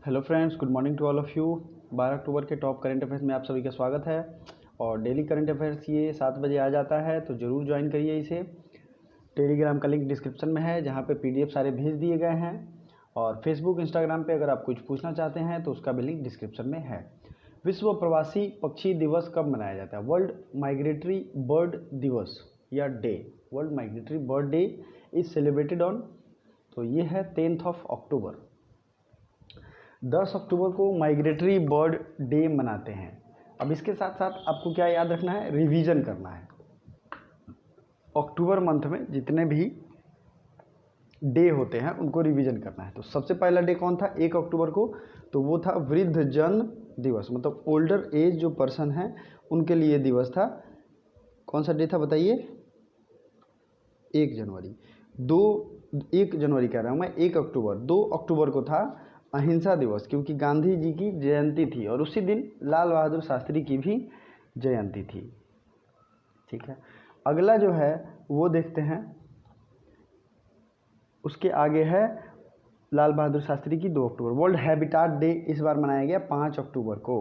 Hello friends, good morning to all of you. 12 अक्टूबर के top current affairs में आप सभी का स्वागत है। और डेली करंट अफेयर्स ये 7 बजे आ जाता है, तो ज़रूर ज्वाइन करिए इसे। टेलीग्राम का लिंक डिस्क्रिप्शन में है, जहाँ पे पीडीएफ सारे भेज दिए गए हैं। और फेसबुक, इंस्टाग्राम पे अगर आप कुछ पूछना चाहते हैं तो उसका भी लिंक डिस्क्रिप्शन में है। विश्व प्रवासी पक्षी दिवस कब मनाया जाता है? वर्ल्ड माइग्रेटरी बर्ड दिवस या day, world migratory bird day is celebrated on, तो ये है 10 अक्टूबर। 10 अक्टूबर को माइग्रेटरी बर्ड डे मनाते हैं। अब इसके साथ साथ आपको क्या याद रखना है, रिवीजन करना है। अक्टूबर मंथ में जितने भी डे होते हैं उनको रिवीजन करना है। तो सबसे पहला डे कौन था 1 अक्टूबर को? तो वो था वृद्ध जन दिवस, मतलब ओल्डर एज जो पर्सन है उनके लिए दिवस था। कौन सा डे था बताइए? 1 जनवरी। 1 जनवरी कह रहा हूँ मैं, 1 अक्टूबर। 2 अक्टूबर को था अहिंसा दिवस, क्योंकि गांधी जी की जयंती थी और उसी दिन लाल बहादुर शास्त्री की भी जयंती थी। ठीक है, अगला जो है वो देखते हैं। उसके आगे है लाल बहादुर शास्त्री की 2 अक्टूबर। वर्ल्ड हैबिटाट डे इस बार मनाया गया 5 अक्टूबर को।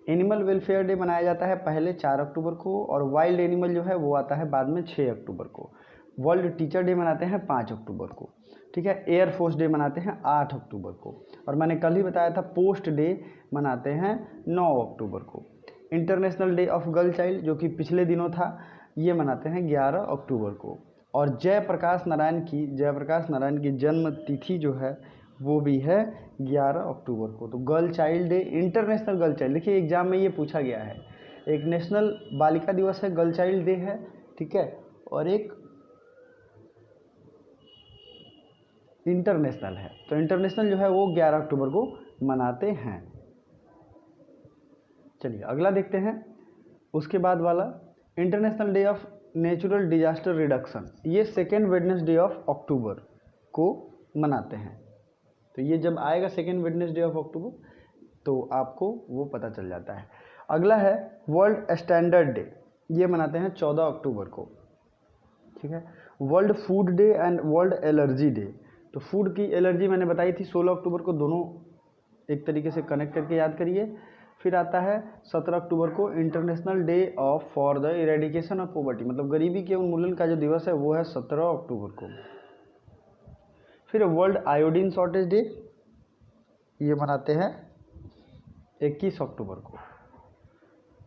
एनिमल वेलफेयर डे मनाया जाता है पहले 4 अक्टूबर को, और वाइल्ड एनिमल जो है वो आता है बाद में 6 अक्टूबर को। वर्ल्ड टीचर डे मनाते हैं 5 अक्टूबर को। ठीक है, एयर फोर्स डे मनाते हैं 8 अक्टूबर को, और मैंने कल ही बताया था पोस्ट डे मनाते हैं 9 अक्टूबर को। International day of girl child जो कि पिछले दिनों था, ये मनाते हैं 11 अक्टूबर को। और जयप्रकाश नारायण की जन्म तिथि जो है वो भी है 11 अक्टूबर को। तो girl child day, international girl child, देखिए एग्जाम में ये पूछा गया है। एक नेशनल बालिका दिवस है, गर्ल चाइल्ड डे है, ठीक है, और एक इंटरनेशनल है। तो इंटरनेशनल जो है वो 11 अक्टूबर को मनाते हैं। चलिए अगला देखते हैं। उसके बाद वाला international day of natural disaster reduction, ये 2nd वेडनेसडे ऑफ अक्टूबर को मनाते हैं। तो ये जब आएगा 2nd वेडनेसडे ऑफ अक्टूबर तो आपको वो पता चल जाता है। अगला है वर्ल्ड स्टैंडर्ड डे, ये मनाते हैं 14 अक्टूबर को। ठीक है, world food day and world allergy day, तो फूड की एलर्जी मैंने बताई थी 16 अक्टूबर को, दोनों एक तरीके से कनेक्ट करके याद करिए। फिर आता है 17 अक्टूबर को international day of for the eradication of poverty, मतलब गरीबी के उन्मूलन का जो दिवस है वो है 17 अक्टूबर को। फिर वर्ल्ड आयोडीन शॉर्टेज डे, ये मनाते हैं 21 अक्टूबर को।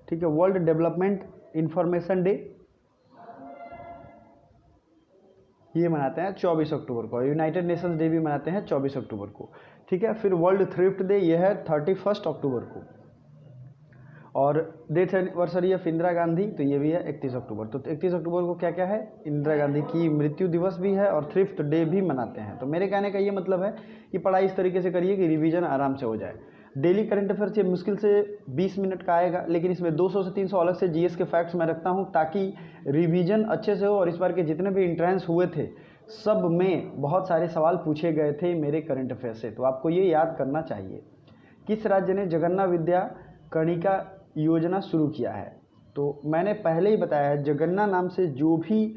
ठीक है, वर्ल्ड डेवलपमेंट इंफॉर्मेशन डे, ये मनाते हैं 24 अक्टूबर को। यूनाइटेड नेशंस डे भी मनाते हैं 24 अक्टूबर को। ठीक है, फिर वर्ल्ड थ्रिफ्ट डे, ये है 31 अक्टूबर को। और death anniversary of Indira Gandhi, तो ये भी है 31 अक्टूबर। तो 31 अक्टूबर को क्या क्या है, इंदिरा गांधी की मृत्यु दिवस भी है और थ्रिफ्ट डे भी मनाते हैं। तो मेरे कहने का ये मतलब है कि पढ़ाई इस तरीके से करिए कि रिवीजन आराम से हो जाए। डेली करंट अफेयर से मुश्किल से 20 मिनट का आएगा, लेकिन इसमें 200 से 300 अलग से जीएस के फैक्ट्स मैं रखता हूँ ताकि रिवीजन अच्छे से हो। और इस बार के जितने भी इंट्रेंस हुए थे सब में बहुत सारे सवाल पूछे गए थे मेरे करंट अफेयर से, तो आपको ये याद करना चाहिए। किस राज्य ने जगन्नाथ विद्या कणिका योजना शुरू किया है? तो मैंने पहले ही बताया है, जगन्ना नाम से जो भी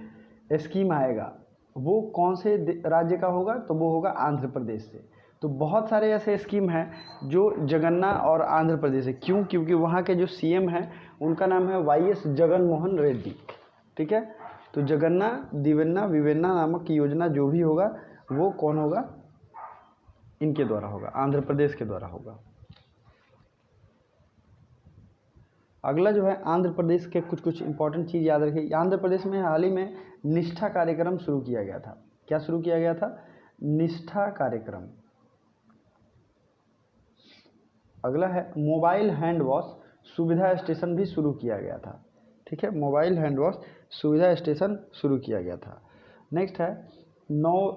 स्कीम आएगा वो कौन से राज्य का होगा? तो वो होगा आंध्र प्रदेश से। तो बहुत सारे ऐसे स्कीम हैं जो जगन्ना और आंध्र प्रदेश है। क्यों? क्योंकि वहाँ के जो सीएम हैं उनका नाम है वाईएस जगन मोहन रेड्डी। ठीक है, तो जगन्ना दिवेन्ना विवेन्ना नामक की योजना जो भी होगा वो कौन होगा? इनके द्वारा होगा, आंध्र प्रदेश के द्वारा होगा। अगला जो है आंध्र प्रदेश के कुछ इंपॉर्टेंट चीज़ याद रखिए। आंध्र प्रदेश में हाल ही में निष्ठा कार्यक्रम शुरू किया गया था। क्या शुरू किया गया था? निष्ठा कार्यक्रम। अगला है मोबाइल हैंड वॉश सुविधा स्टेशन भी शुरू किया गया था। ठीक है, मोबाइल हैंड वॉश सुविधा स्टेशन शुरू किया गया था। नेक्स्ट है नौ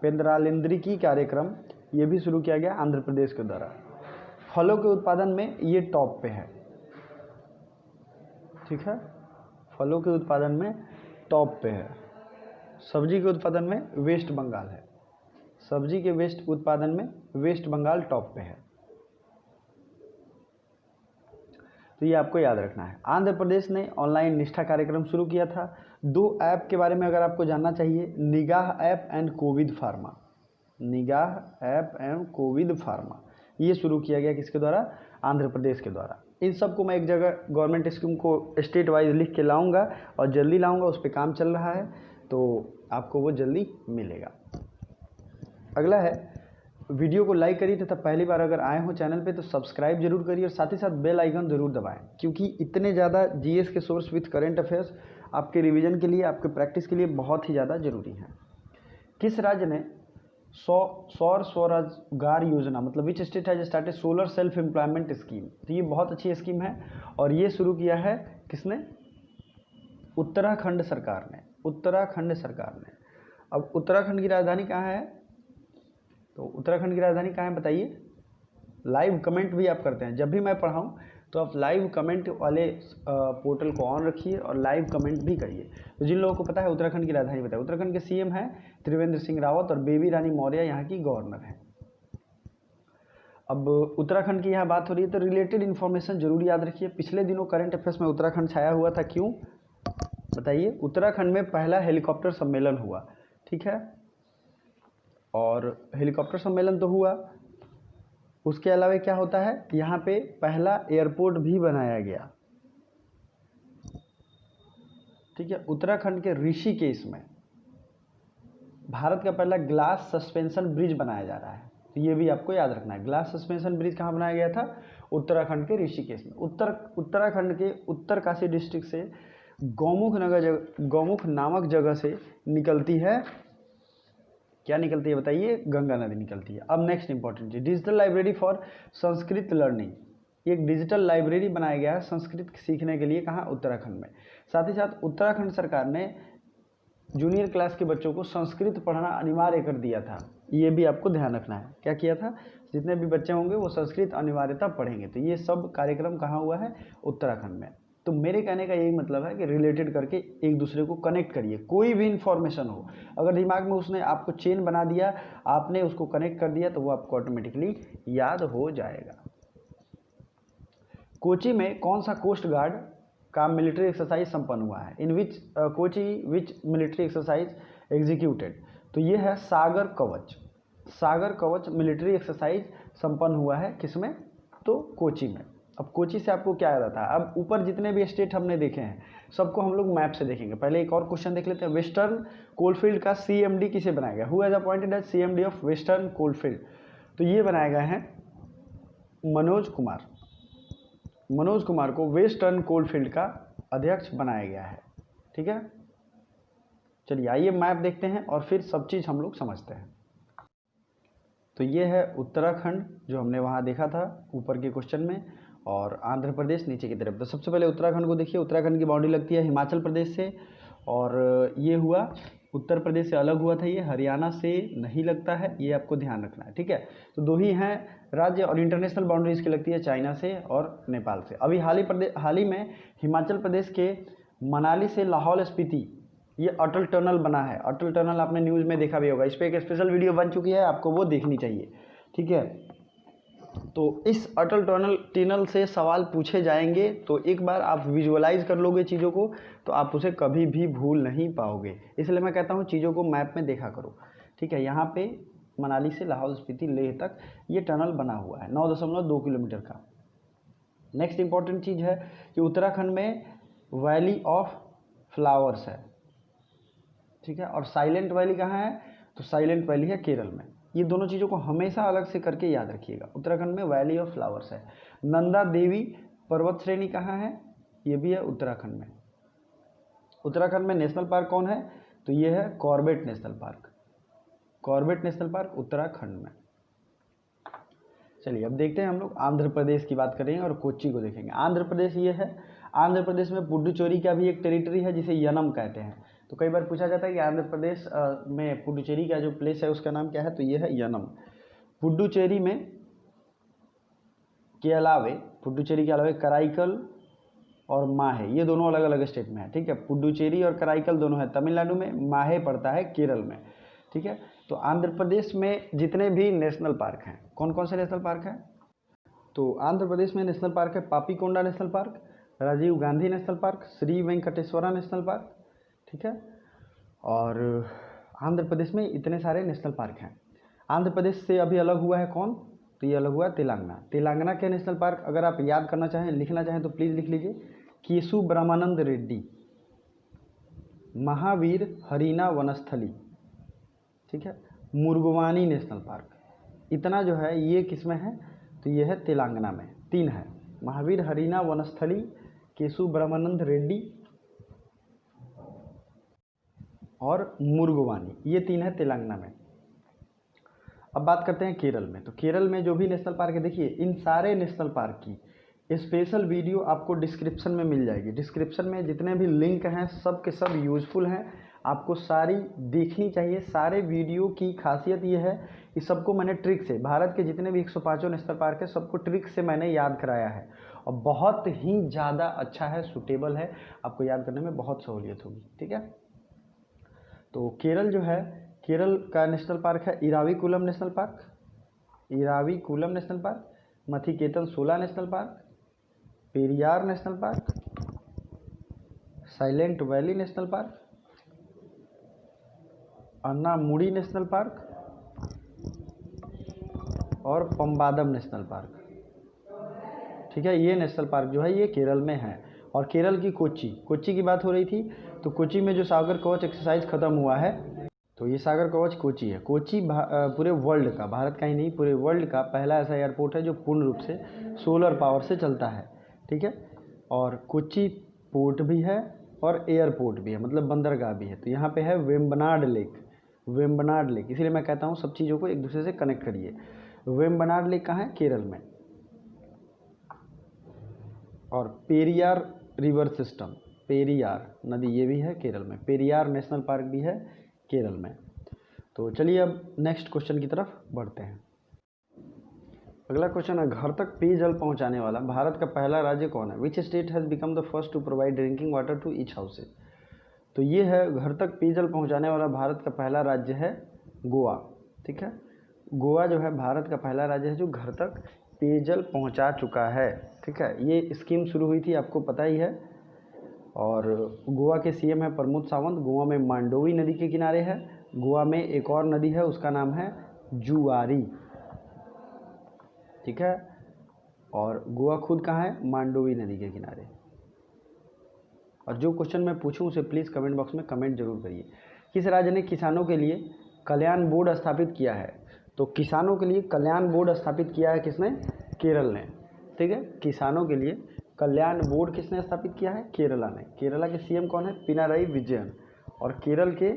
पेंद्रालेंद्री की कार्यक्रम, ये भी शुरू किया गया आंध्र प्रदेश के द्वारा। फलों के उत्पादन में ये टॉप पे है। ठीक है, फलों के उत्पादन में टॉप पे है। सब्जी के उत्पादन में वेस्ट बंगाल है। सब्जी के उत्पादन में वेस्ट बंगाल टॉप पे है। तो ये आपको याद रखना है। आंध्र प्रदेश ने ऑनलाइन निष्ठा कार्यक्रम शुरू किया था। 2 ऐप के बारे में अगर आपको जानना चाहिए, निगाह ऐप एंड कोविड फार्मा। निगाह ऐप एवं कोविड फार्मा, ये शुरू किया गया किसके द्वारा? आंध्र प्रदेश के द्वारा। इन सबको मैं एक जगह गवर्नमेंट स्कीम को स्टेट वाइज लिख के लाऊंगा और जल्दी लाऊंगा, उस पर काम चल रहा है, तो आपको वो जल्दी मिलेगा। अगला है, वीडियो को लाइक करिए तथा पहली बार अगर आए हो चैनल पे तो सब्सक्राइब जरूर करिए और साथ ही साथ बेल आइकन जरूर दबाएं, क्योंकि इतने ज़्यादा जीएस के सोर्स विथ करंट अफेयर्स आपके रिवीजन के लिए, आपके प्रैक्टिस के लिए बहुत ही ज़्यादा जरूरी हैं। किस राज्य ने सौर स्वरोजगार योजना, मतलब which state has started solar self employment scheme, तो ये बहुत अच्छी स्कीम है और ये शुरू किया है किसने? उत्तराखंड सरकार ने। उत्तराखंड सरकार ने। अब उत्तराखंड की राजधानी कहाँ है? तो उत्तराखंड की राजधानी कहाँ है बताइए? लाइव कमेंट भी आप करते हैं, जब भी मैं पढ़ाऊँ तो आप लाइव कमेंट वाले पोर्टल को ऑन रखिए और लाइव कमेंट भी करिए। तो जिन लोगों को पता है उत्तराखंड की राजधानी बताइए। उत्तराखंड के सीएम हैं त्रिवेंद्र सिंह रावत और बेबी रानी मौर्य यहाँ की गवर्नर हैं। अब उत्तराखंड की यहाँ बात हो रही है तो रिलेटेड इन्फॉर्मेशन जरूर याद रखिए। पिछले दिनों करंट अफेयर्स में उत्तराखंड छाया हुआ था, क्यों बताइए? उत्तराखंड में पहला हेलीकॉप्टर सम्मेलन हुआ, ठीक है, और हेलीकॉप्टर सम्मेलन तो हुआ, उसके अलावा क्या होता है, यहाँ पे पहला एयरपोर्ट भी बनाया गया, ठीक है। उत्तराखंड के ऋषिकेश में भारत का पहला ग्लास सस्पेंशन ब्रिज बनाया जा रहा है, तो ये भी आपको याद रखना है। ग्लास सस्पेंशन ब्रिज कहाँ बनाया गया था? उत्तराखंड के ऋषिकेश में। उत्तराखंड के उत्तरकाशी डिस्ट्रिक्ट से गौमुख नामक जगह से निकलती है, क्या निकलती है बताइए? गंगा नदी निकलती है। अब नेक्स्ट इंपॉर्टेंट चीज, digital library for Sanskrit learning, एक डिजिटल लाइब्रेरी बनाया गया है संस्कृत सीखने के लिए, कहाँ? उत्तराखंड में। साथ ही साथ उत्तराखंड सरकार ने जूनियर क्लास के बच्चों को संस्कृत पढ़ना अनिवार्य कर दिया था, ये भी आपको ध्यान रखना है। क्या किया था? जितने भी बच्चे होंगे वो संस्कृत अनिवार्यता पढ़ेंगे, तो ये सब कार्यक्रम कहाँ हुआ है? उत्तराखंड में। तो मेरे कहने का यही मतलब है कि रिलेटेड करके एक दूसरे को कनेक्ट करिए। कोई भी इन्फॉर्मेशन हो, अगर दिमाग में उसने आपको चेन बना दिया, आपने उसको कनेक्ट कर दिया, तो वो आपको ऑटोमेटिकली याद हो जाएगा। कोची में कौन सा कोस्ट गार्ड का मिलिट्री एक्सरसाइज संपन्न हुआ है? इन विच कोची विच मिलिट्री एक्सरसाइज एग्जीक्यूटेड? तो ये है सागर कवच। सागर कवच मिलिट्री एक्सरसाइज संपन्न हुआ है किसमें? तो कोची में। अब कोची से आपको क्या याद आता है? अब ऊपर जितने भी स्टेट हमने देखे हैं सबको हम लोग मैप से देखेंगे। पहले एक और क्वेश्चन देख लेते हैं। वेस्टर्न कोलफील्ड का CMD किसे बनाया गया? Who has appointed as CMD of western coalfield? तो ये बनाया गया है मनोज कुमार। मनोज कुमार को वेस्टर्न कोलफील्ड का अध्यक्ष बनाया गया है, ठीक है। चलिए आइए मैप देखते हैं और फिर सब चीज़ हम लोग समझते हैं। तो ये है उत्तराखंड जो हमने वहाँ देखा था ऊपर के क्वेश्चन में, और आंध्र प्रदेश नीचे की तरफ। तो सबसे पहले उत्तराखंड को देखिए। उत्तराखंड की बाउंड्री लगती है हिमाचल प्रदेश से, और ये हुआ उत्तर प्रदेश से अलग हुआ था, ये हरियाणा से नहीं लगता है, ये आपको ध्यान रखना है, ठीक है। तो दो ही हैं राज्य, और इंटरनेशनल बाउंड्री इसकी लगती है चाइना से और नेपाल से। अभी हाल ही में हिमाचल प्रदेश के मनाली से लाहौल स्पीति ये अटल टनल बना है। अटल टनल आपने न्यूज़ में देखा भी होगा, इस पर एक स्पेशल वीडियो बन चुकी है, आपको वो देखनी चाहिए, ठीक है। तो इस अटल टनल से सवाल पूछे जाएंगे, तो एक बार आप विजुअलाइज कर लोगे चीज़ों को तो आप उसे कभी भी भूल नहीं पाओगे। इसलिए मैं कहता हूँ चीज़ों को मैप में देखा करो, ठीक है। यहाँ पे मनाली से लाहौल स्पीति लेह तक ये टनल बना हुआ है 9.2 किलोमीटर का। नेक्स्ट इंपॉर्टेंट चीज़ है कि उत्तराखंड में वैली ऑफ फ्लावर्स है, ठीक है। और साइलेंट वैली कहाँ है? तो साइलेंट वैली है केरल में। ये दोनों चीज़ों को हमेशा अलग से करके याद रखिएगा। उत्तराखंड में वैली ऑफ फ्लावर्स है। नंदा देवी पर्वत श्रेणी कहाँ है? ये भी है उत्तराखंड में। उत्तराखंड में नेशनल पार्क कौन है? तो ये है Corbett national park. Corbett national park Uttarakhand में। चलिए अब देखते हैं हम लोग आंध्र प्रदेश की बात करेंगे और कोच्चि को देखेंगे। आंध्र प्रदेश ये है। आंध्र प्रदेश में पुडुचेरी का भी एक टेरिटरी है जिसे यनम कहते हैं। तो कई बार पूछा जाता है कि आंध्र प्रदेश में पुडुचेरी का जो प्लेस है उसका नाम क्या है? तो ये है यनम। पुडुचेरी के अलावे कराईकल और माहे, ये दोनों अलग अलग स्टेट में है, ठीक है। पुडुचेरी और कराईकल दोनों है तमिलनाडु में, माहे पड़ता है केरल में, ठीक है। तो आंध्र प्रदेश में जितने भी नेशनल पार्क हैं, कौन कौन से नेशनल पार्क हैं? तो आंध्र प्रदेश में नेशनल पार्क है Papikonda national park, Rajiv Gandhi national park, Shri Venkateswara national park, ठीक है। और आंध्र प्रदेश में इतने सारे नेशनल पार्क हैं। आंध्र प्रदेश से अभी अलग हुआ है कौन, तो ये अलग हुआ तेलंगाना। तेलंगाना के नेशनल पार्क अगर आप याद करना चाहें, लिखना चाहें तो प्लीज़ लिख लीजिए, केशु ब्रह्मानंद रेड्डी, महावीर हरीना वनस्थली, ठीक है, मुर्गवानी नेशनल पार्क। इतना जो है ये किस में है, तो ये है तेलंगाना में। 3 है, महावीर हरीना वनस्थली, केशु ब्रह्मानंद रेड्डी और मुर्गवानी, ये 3 है तेलंगाना में। अब बात करते हैं केरल में। तो केरल में जो भी नेशनल पार्क है, देखिए इन सारे नेशनल पार्क की स्पेशल वीडियो आपको डिस्क्रिप्शन में मिल जाएगी। डिस्क्रिप्शन में जितने भी लिंक हैं सब के सब यूज़फुल हैं, आपको सारी देखनी चाहिए। सारे वीडियो की खासियत ये है कि सबको मैंने ट्रिक से, भारत के जितने भी 105 नेशनल पार्क है सबको ट्रिक से मैंने याद कराया है और बहुत ही ज़्यादा अच्छा है, सूटेबल है, आपको याद करने में बहुत सहूलियत होगी। ठीक है, तो केरल जो है, केरल का नेशनल पार्क है Eravikulam national park, Eravikulam national park, Mathikettan Shola national park, Periyar national park, Silent Valley national park, Anamudi national park और पम्बादम नेशनल पार्क। ठीक है, ये नेशनल पार्क जो है ये केरल में है। और केरल की कोच्चि की बात हो रही थी, तो कोच्चि में जो सागर कवच एक्सरसाइज खत्म हुआ है, तो ये सागर कवच कोच्चि है। कोच्चि पूरे वर्ल्ड का, भारत का ही नहीं पूरे वर्ल्ड का पहला ऐसा एयरपोर्ट है जो पूर्ण रूप से सोलर पावर से चलता है। ठीक है, और कोच्चि पोर्ट भी है और एयरपोर्ट भी है, मतलब बंदरगाह भी है। तो यहाँ पे है वेम्बनाड लेक, वेम्बनाड लेक, इसीलिए मैं कहता हूँ सब चीज़ों को एक दूसरे से कनेक्ट करिए। वेम्बनाड लेक कहाँ है, केरल में। और पेरियार रिवर सिस्टम, पेरियार नदी ये भी है केरल में, पेरियार नेशनल पार्क भी है केरल में। तो चलिए अब नेक्स्ट क्वेश्चन की तरफ बढ़ते हैं। अगला क्वेश्चन है, घर तक पेयजल पहुंचाने वाला भारत का पहला राज्य कौन है? Which state has become the first to provide drinking water to each houses? तो ये है, घर तक पेयजल पहुंचाने वाला भारत का पहला राज्य है गोवा। ठीक है, गोवा जो है भारत का पहला राज्य है जो घर तक पेयजल पहुंचा चुका है। ठीक है, ये स्कीम शुरू हुई थी आपको पता ही है। और गोवा के सीएम है प्रमोद सावंत। गोवा में मांडोवी नदी के किनारे है। गोवा में एक और नदी है उसका नाम है जुआरी। ठीक है, और गोवा खुद कहाँ है, मांडोवी नदी के किनारे। और जो क्वेश्चन मैं पूछूं उसे प्लीज़ कमेंट बॉक्स में कमेंट जरूर करिए। किस राज्य ने किसानों के लिए कल्याण बोर्ड स्थापित किया है? तो किसानों के लिए कल्याण बोर्ड स्थापित किया है किसने? केरल ने। ठीक है, किसानों के लिए कल्याण बोर्ड किसने स्थापित किया है? केरला ने। केरला के सीएम कौन है? पिनाराई विजयन। और केरल के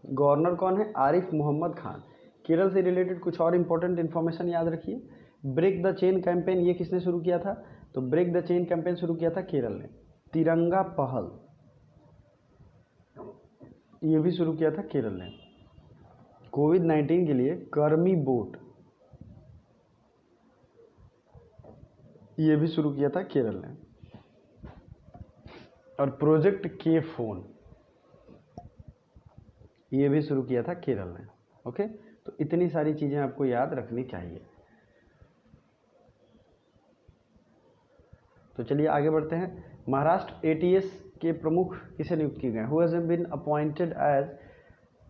गवर्नर कौन है? आरिफ मोहम्मद खान। केरल से रिलेटेड कुछ और इंपॉर्टेंट इन्फॉर्मेशन याद रखिए। ब्रेक द चेन कैंपेन ये किसने शुरू किया था? तो ब्रेक द चेन कैंपेन शुरू किया था केरल ने। तिरंगा पहल ये भी शुरू किया था केरल ने। कोविड-19 के लिए कर्मी बोट ये भी शुरू किया था केरल ने। और प्रोजेक्ट के फोन ये भी शुरू किया था केरल ने। ओके, तो इतनी सारी चीज़ें आपको याद रखनी चाहिए। तो चलिए आगे बढ़ते हैं। महाराष्ट्र एटीएस के प्रमुख किसे नियुक्त किए गए? Who has been appointed as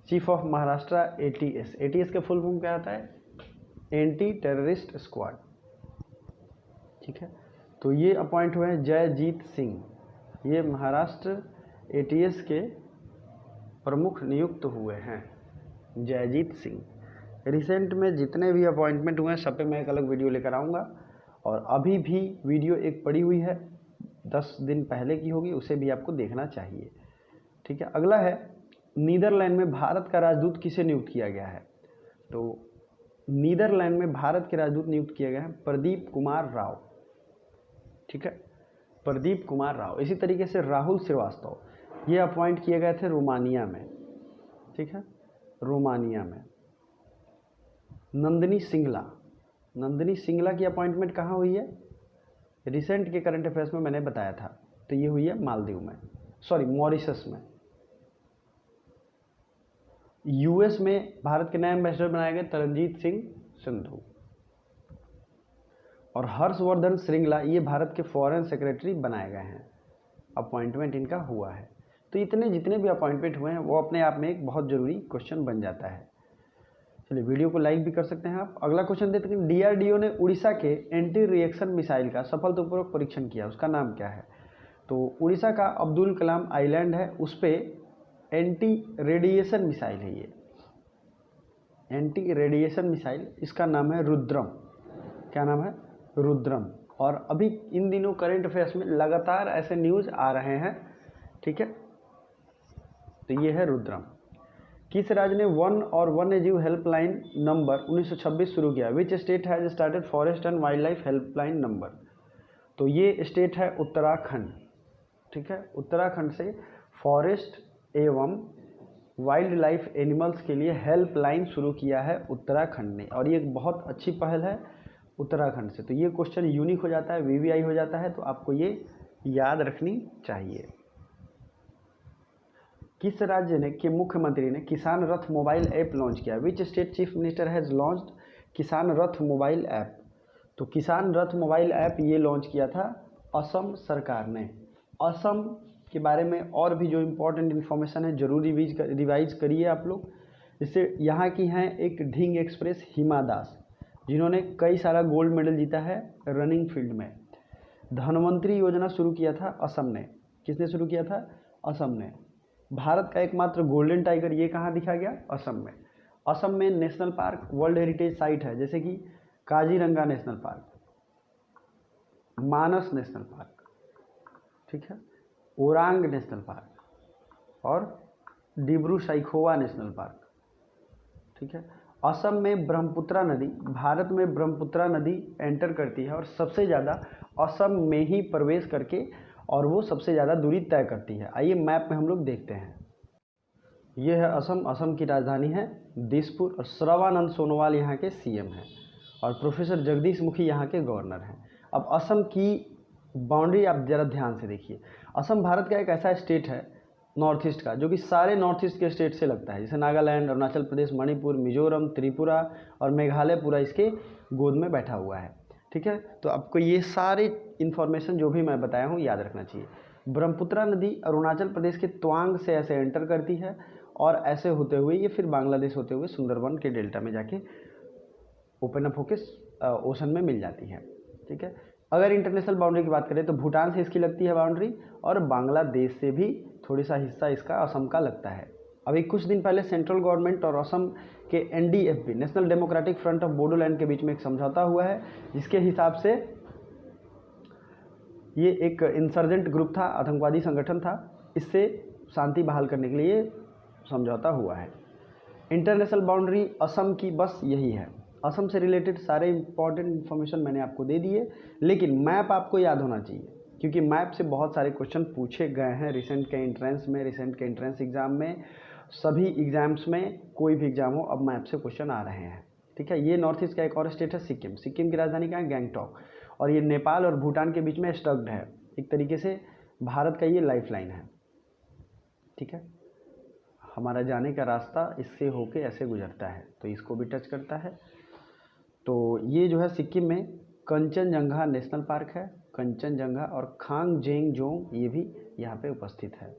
chief of Maharashtra ATS? ATS का फुल फॉर्म क्या होता है? Anti terrorist squad. ठीक है, तो ये अपॉइंट हुए हैं जयजीत सिंह। ये महाराष्ट्र एटीएस के प्रमुख नियुक्त हुए हैं, जयजीत सिंह। रिसेंट में जितने भी अपॉइंटमेंट हुए हैं सब पे मैं एक अलग वीडियो लेकर आऊँगा। और अभी भी वीडियो एक पड़ी हुई है 10 दिन पहले की होगी, उसे भी आपको देखना चाहिए। ठीक है, अगला है, नीदरलैंड में भारत का राजदूत किसे नियुक्त किया गया है? तो नीदरलैंड में भारत के राजदूत नियुक्त किए गए हैं प्रदीप कुमार राव। ठीक है, प्रदीप कुमार राव। इसी तरीके से राहुल श्रीवास्तव ये अपॉइंट किए गए थे रोमानिया में। ठीक है, रोमानिया में। नंदिनी सिंगला, नंदिनी सिंगला की अपॉइंटमेंट कहाँ हुई है? रिसेंट के करंट अफेयर्स में मैंने बताया था, तो ये हुई है मालदीव में, सॉरी मॉरिशस में। यूएस में भारत के नए एम्बेसडर बनाए गए तरनजीत सिंह संधू। और हर्षवर्धन श्रृंगला ये भारत के फॉरेन सेक्रेटरी बनाए गए हैं, अपॉइंटमेंट इनका हुआ है। तो इतने जितने भी अपॉइंटमेंट हुए हैं वो अपने आप में एक बहुत ज़रूरी क्वेश्चन बन जाता है। चलिए वीडियो को लाइक भी कर सकते हैं आप। अगला क्वेश्चन देते हैं, डीआरडीओ ने उड़ीसा के एंटी रिएक्शन मिसाइल का सफलतापूर्वक परीक्षण किया, उसका नाम क्या है? तो उड़ीसा का अब्दुल कलाम आइलैंड है, उस पर एंटी रेडिएशन मिसाइल है ये, एंटी रेडिएशन मिसाइल, इसका नाम है रुद्रम। क्या नाम है? रुद्रम। और अभी इन दिनों करंट अफेयर्स में लगातार ऐसे न्यूज़ आ रहे हैं, ठीक है। तो ये है रुद्रम। किस राज्य ने वन और वन्यजीव हेल्पलाइन नंबर 1926 शुरू किया? Which state has started forest and wild life helpline number? तो ये स्टेट है उत्तराखंड, ठीक है। उत्तराखंड से फॉरेस्ट एवं वाइल्ड लाइफ एनिमल्स के लिए हेल्पलाइन शुरू किया है उत्तराखंड ने, और ये एक बहुत अच्छी पहल है उत्तराखंड से। तो ये क्वेश्चन यूनिक हो जाता है, वीवीआई हो जाता है, तो आपको ये याद रखनी चाहिए। किस राज्य ने के मुख्यमंत्री ने किसान रथ मोबाइल ऐप लॉन्च किया? Which state chief minister has launched किसान रथ मोबाइल ऐप? तो किसान रथ मोबाइल ऐप ये लॉन्च किया था असम सरकार ने। असम के बारे में और भी जो इम्पोर्टेंट इन्फॉर्मेशन है जरूर रिवाइज करिए आप लोग। इससे यहाँ की हैं एक ढींग एक्सप्रेस हिमा दास, जिन्होंने कई सारा गोल्ड मेडल जीता है रनिंग फील्ड में। धनवंतरी योजना शुरू किया था असम ने। किसने शुरू किया था? असम ने। भारत का एकमात्र गोल्डन टाइगर ये कहाँ दिखा गया? असम में। असम में national park, world heritage site है, जैसे कि काजीरंगा नेशनल पार्क, मानस नेशनल पार्क, ठीक है, ओरांग नेशनल पार्क और डिब्रू साइखोवा नेशनल पार्क, ठीक है। असम में ब्रह्मपुत्रा नदी, भारत में ब्रह्मपुत्रा नदी एंटर करती है और सबसे ज़्यादा असम में ही प्रवेश करके, और वो सबसे ज़्यादा दूरी तय करती है। आइए मैप में हम लोग देखते हैं। ये है असम। असम की राजधानी है दिसपुर और सर्बानंद सोनोवाल यहाँ के सीएम हैं और प्रोफेसर जगदीश मुखी यहाँ के गवर्नर हैं। अब असम की बाउंड्री आप ज़रा ध्यान से देखिए। असम भारत का एक ऐसा स्टेट है नॉर्थ ईस्ट का, जो कि सारे नॉर्थ ईस्ट के स्टेट से लगता है, जैसे नागालैंड, अरुणाचल प्रदेश, मणिपुर, मिजोरम, त्रिपुरा और मेघालय पूरा इसके गोद में बैठा हुआ है, ठीक है। तो आपको ये सारे इन्फॉर्मेशन जो भी मैं बताया हूँ याद रखना चाहिए। ब्रह्मपुत्रा नदी अरुणाचल प्रदेश के तवांग से ऐसे एंटर करती है और ऐसे होते हुए ये फिर बांग्लादेश होते हुए सुंदरबन के डेल्टा में जाके ओपन अप होकर ओशन में मिल जाती है, ठीक है। अगर इंटरनेशनल बाउंड्री की बात करें तो भूटान से इसकी लगती है बाउंड्री और बांग्लादेश से भी थोड़ी सा हिस्सा इसका असम का लगता है। अभी कुछ दिन पहले सेंट्रल गवर्नमेंट और असम के NDFB, national democratic front of Bodoland के बीच में एक समझौता हुआ है, जिसके हिसाब से ये एक इंसर्जेंट ग्रुप था, आतंकवादी संगठन था, इससे शांति बहाल करने के लिए समझौता हुआ है। इंटरनेशनल बाउंड्री असम की बस यही है। असम से रिलेटेड सारे इंपॉर्टेंट इन्फॉर्मेशन मैंने आपको दे दिए, लेकिन मैप आपको याद होना चाहिए, क्योंकि मैप से बहुत सारे क्वेश्चन पूछे गए हैं रिसेंट के एंट्रेंस एग्जाम में, सभी एग्जाम्स में, कोई भी एग्जाम हो, अब मैप से क्वेश्चन आ रहे हैं, ठीक है। ये नॉर्थ ईस्ट का एक और स्टेट है सिक्किम। सिक्किम की राजधानी क्या है? गैंगटॉक। और ये नेपाल और भूटान के बीच में स्टक्ड है, एक तरीके से भारत का ये लाइफलाइन है, ठीक है। हमारा जाने का रास्ता इससे होके ऐसे गुजरता है, तो इसको भी टच करता है। तो ये जो है सिक्किम में कंचनजंगा नेशनल पार्क है, कंचनजंगा, और खांगजेंगजोंग ये भी यहाँ पे उपस्थित है।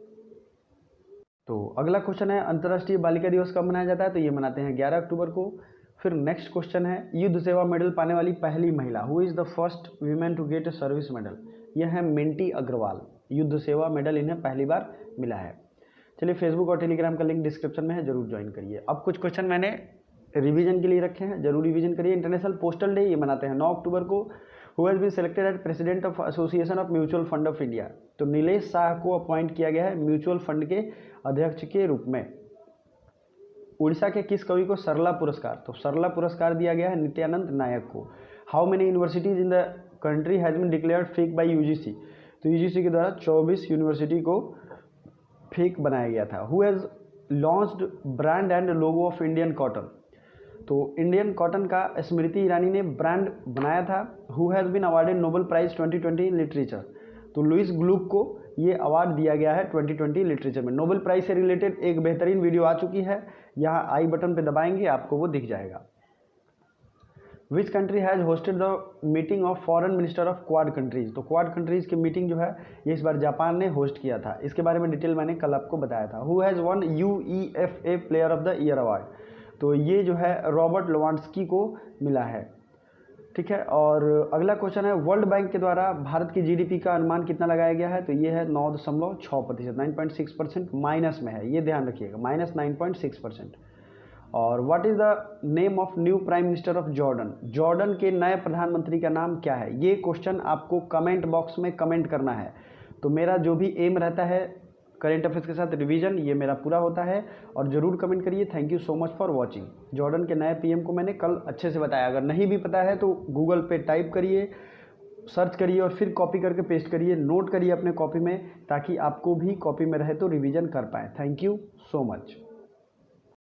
तो अगला क्वेश्चन है अंतर्राष्ट्रीय बालिका दिवस कब मनाया जाता है? तो ये मनाते हैं 11 अक्टूबर को। फिर नेक्स्ट क्वेश्चन है युद्ध सेवा मेडल पाने वाली पहली महिला, who is the first women to get a service medal? यह है मिंटी अग्रवाल। युद्ध सेवा मेडल इन्हें पहली बार मिला है। चलिए फेसबुक और टेलीग्राम का लिंक डिस्क्रिप्शन में है, जरूर ज्वाइन करिए। अब कुछ क्वेश्चन मैंने रिवीजन के लिए रखे हैं, जरूर रिवीजन करिए। इंटरनेशनल पोस्टल डे ये मनाते हैं 9 अक्टूबर को। Who has been selected as president of association of mutual fund of India? तो नीलेश शाह को अपॉइंट किया गया है म्यूचुअल फंड के अध्यक्ष के रूप में। उड़ीसा के किस कवि को सरला पुरस्कार? तो सरला पुरस्कार दिया गया है नित्यानंद नायक को। How many universities in the country has been declared fake by UGC? तो यूजीसी के द्वारा 24 यूनिवर्सिटी को फेक बनाया गया था। Who has launched brand and logo of Indian cotton? तो इंडियन कॉटन का स्मृति ईरानी ने ब्रांड बनाया था। Who has been awarded Nobel prize 2020 in literature? तो लुइस ग्लूक को ये अवार्ड दिया गया है 2020 लिटरेचर में। नोबेल प्राइज से रिलेटेड एक बेहतरीन वीडियो आ चुकी है, यहाँ आई बटन पे दबाएंगे आपको वो दिख जाएगा। Which country has hosted the meeting of foreign minister of quad countries? तो क्वाड कंट्रीज की मीटिंग जो है ये इस बार जापान ने होस्ट किया था। इसके बारे में डिटेल मैंने कल आपको बताया था। Who has one UEFA player of the year award? तो ये जो है रॉबर्ट लेवांडस्की को मिला है। ठीक है, और अगला क्वेश्चन है, वर्ल्ड बैंक के द्वारा भारत की जीडीपी का अनुमान कितना लगाया गया है? तो ये है 9.6%, 9.6% माइनस में है, ये ध्यान रखिएगा, -9.6%। और what is the name of new prime minister of Jordan? Jordan के नए प्रधानमंत्री का नाम क्या है? ये क्वेश्चन आपको कमेंट बॉक्स में कमेंट करना है। तो मेरा जो भी एम रहता है करेंट अफेयर्स के साथ रिवीजन, ये मेरा पूरा होता है, और ज़रूर कमेंट करिए। Thank you so much for watching. Jordan के नए पीएम को मैंने कल अच्छे से बताया, अगर नहीं भी पता है तो गूगल पे टाइप करिए, सर्च करिए और फिर कॉपी करके पेस्ट करिए, नोट करिए अपने कॉपी में, ताकि आपको भी कॉपी में रहे तो रिवीजन कर पाएँ। Thank you so much.